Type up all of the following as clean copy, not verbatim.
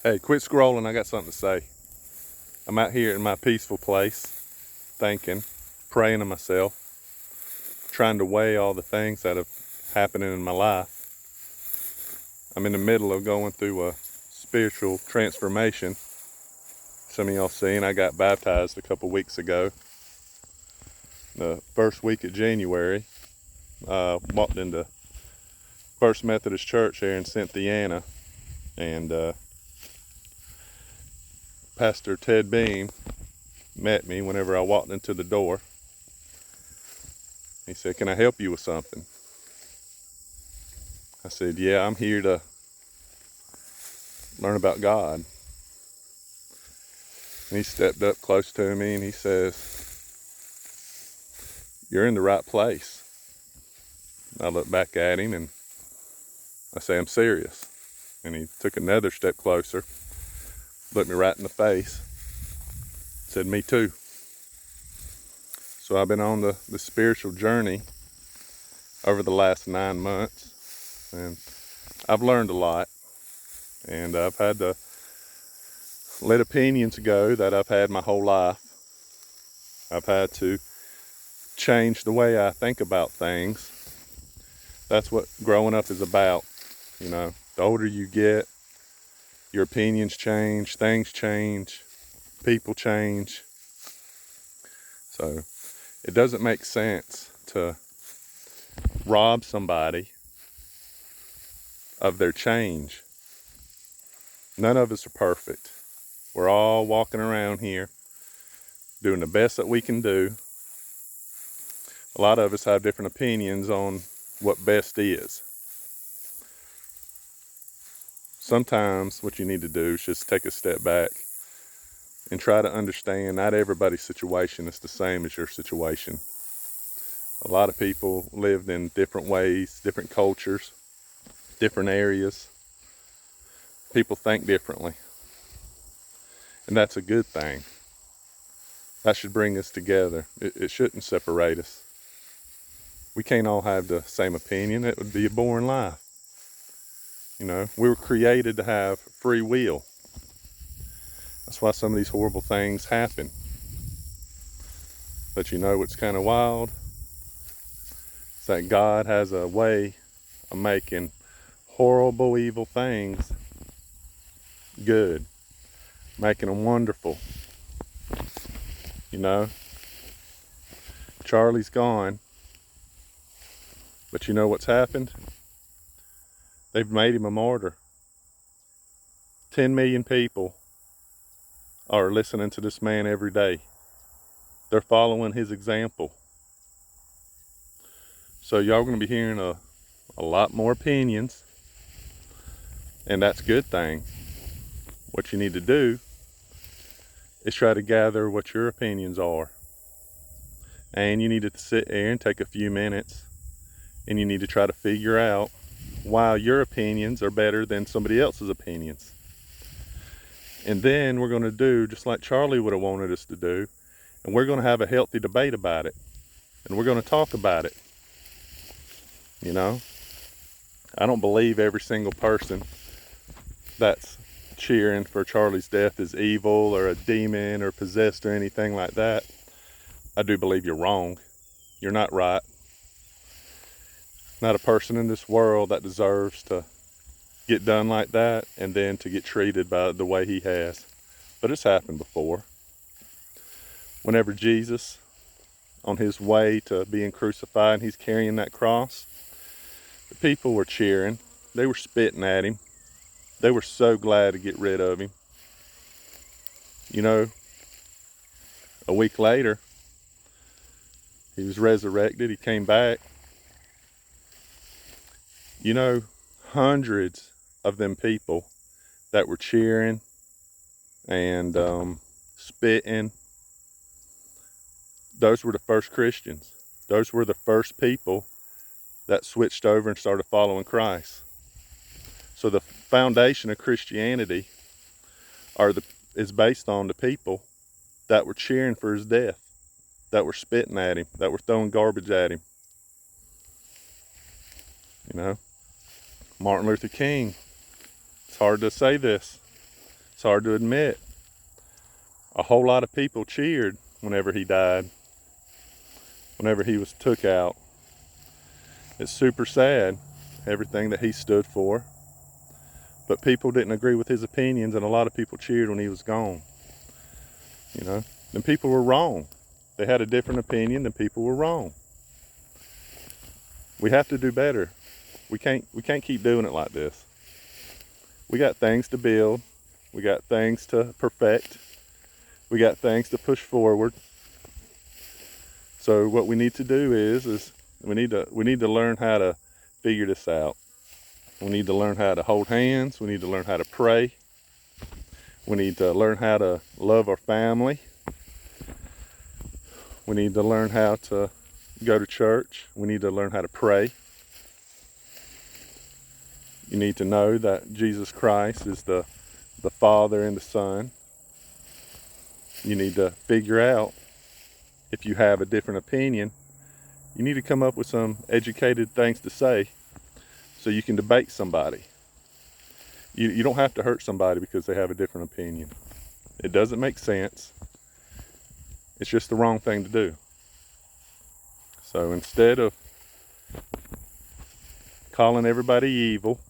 Hey, quit scrolling. I got something to say. I'm out here in my peaceful place, thinking, praying to myself, trying to weigh all the things that have happened in my life. I'm in the middle of going through a spiritual transformation. Some of y'all seen I got baptized a couple weeks ago. The first week of January, walked into First Methodist Church here in Cynthiana, and Pastor Ted Beam met me whenever I walked into the door. He said, "Can I help you with something?" I said, "Yeah, I'm here to learn about God." And he stepped up close to me and he says, "You're in the right place." I look back at him and I say, "I'm serious." And he took another step closer, looked me right in the face, said, "Me too." So I've been on the spiritual journey over the last 9 months, and I've learned a lot, and I've had to let opinions go that I've had my whole life. I've had to change the way I think about things. That's what growing up is about. The older you get, your opinions change, things change, people change. So it doesn't make sense to rob somebody of their change. None of us are perfect. We're all walking around here doing the best that we can do. A lot of us have different opinions on what best is. Sometimes what you need to do is just take a step back and try to understand not everybody's situation is the same as your situation. A lot of people lived in different ways, different cultures, different areas. People think differently. And that's a good thing. That should bring us together. It shouldn't separate us. We can't all have the same opinion. It would be a boring life. We were created to have free will. That's why some of these horrible things happen. But what's kind of wild? It's that God has a way of making horrible, evil things good, making them wonderful. Charlie's gone, but you know what's happened? They've made him a martyr. 10 million people are listening to this man every day. They're following his example. So y'all gonna be hearing a lot more opinions, and that's a good thing. What you need to do is try to gather what your opinions are. And you need to sit there and take a few minutes, and you need to try to figure out why your opinions are better than somebody else's opinions. And then we're going to do just like Charlie would have wanted us to do, and we're going to have a healthy debate about it, and we're going to talk about it. I don't believe every single person that's cheering for Charlie's death is evil or a demon or possessed or anything like that. I do believe you're wrong. You're not right. Not a person in this world that deserves to get done like that and then to get treated by the way he has. But it's happened before. Whenever Jesus, on his way to being crucified, and he's carrying that cross, the people were cheering. They were spitting at him. They were so glad to get rid of him. A week later, he was resurrected. He came back. Hundreds of them people that were cheering and spitting, those were the first Christians. Those were the first people that switched over and started following Christ. So the foundation of Christianity is based on the people that were cheering for his death, that were spitting at him, that were throwing garbage at him. Martin Luther King, it's hard to say this, It's hard to admit. A whole lot of people cheered whenever he died, whenever he was took out. It's super sad, everything that he stood for. But people didn't agree with his opinions, and a lot of people cheered when he was gone. You know, and people were wrong. They had a different opinion, and people were wrong. We have to do better. We can't keep doing it like this. We got things to build. We got things to perfect. We got things to push forward. So what we need to do is we need to learn how to figure this out. We need to learn how to hold hands. We need to learn how to pray. We need to learn how to love our family. We need to learn how to go to church. We need to learn how to pray. You need to know that Jesus Christ is the Father and the Son. You need to figure out, if you have a different opinion, you need to come up with some educated things to say so you can debate somebody. You don't have to hurt somebody because they have a different opinion. It doesn't make sense. It's just the wrong thing to do. So instead of calling everybody evil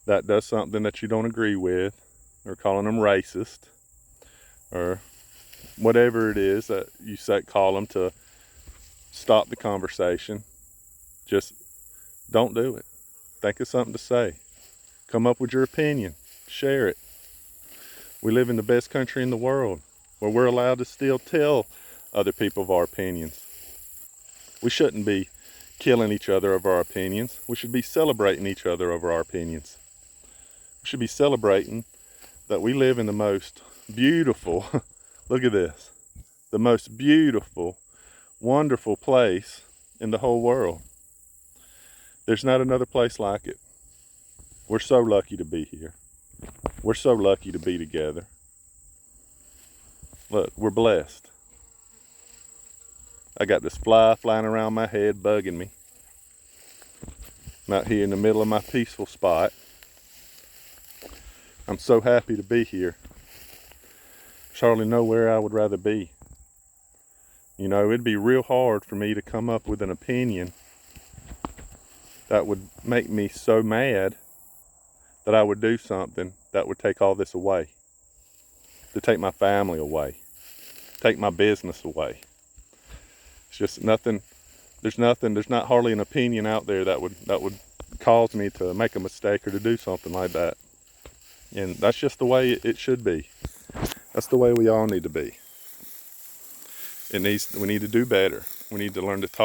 that does something that you don't agree with, or calling them racist, or whatever it is that you call them to stop the conversation, just don't do it. Think of something to say. Come up with your opinion. Share it. We live in the best country in the world where we're allowed to still tell other people of our opinions. We shouldn't be killing each other over our opinions. We should be celebrating each other over our opinions. We should be celebrating that we live in the most beautiful, look at this, the most beautiful, wonderful place in the whole world. There's not another place like it. We're so lucky to be here. We're so lucky to be together. Look, we're blessed. I got this fly flying around my head bugging me. I'm out here in the middle of my peaceful spot. I'm so happy to be here. There's hardly nowhere I would rather be. You know, it'd be real hard for me to come up with an opinion that would make me so mad that I would do something that would take all this away. To take my family away. Take my business away. It's just nothing, there's not hardly an opinion out there that would cause me to make a mistake or to do something like that. And that's just the way it should be. That's the way we all need to be. We need to do better. We need to learn to talk